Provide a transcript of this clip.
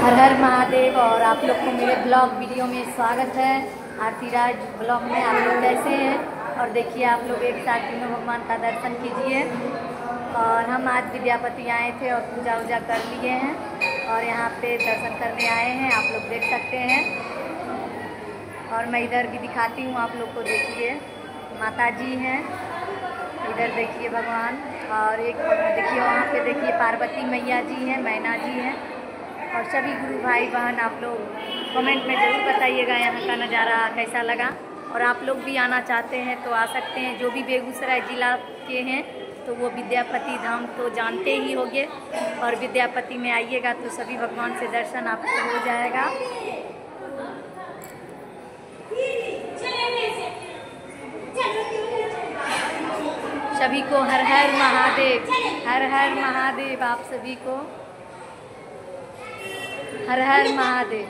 हर हर महादेव। और आप लोग को मेरे ब्लॉग वीडियो में स्वागत है। आरती राज ब्लॉग में आप लोग कैसे हैं? और देखिए आप लोग एक साथ तीनों भगवान का दर्शन कीजिए। और हम आज विद्यापति आए थे और पूजा वूजा कर लिए हैं और यहाँ पे दर्शन करने आए हैं, आप लोग देख सकते हैं। और मैं इधर भी दिखाती हूँ आप लोग को, देखिए माता जी हैं, इधर देखिए भगवान। और एक देखिए वहाँ पे देखिए पार्वती मैया जी हैं, मैना जी हैं। और सभी गुरु भाई बहन आप लोग कमेंट में ज़रूर बताइएगा यहाँ का नज़ारा कैसा लगा। और आप लोग भी आना चाहते हैं तो आ सकते हैं, जो भी बेगूसराय ज़िला के हैं तो वो विद्यापति धाम तो जानते ही होंगे। और विद्यापति में आइएगा तो सभी भगवान से दर्शन आपको हो जाएगा। सभी को हर हर महादेव, हर हर महादेव। आप सभी को हर हर महादेव।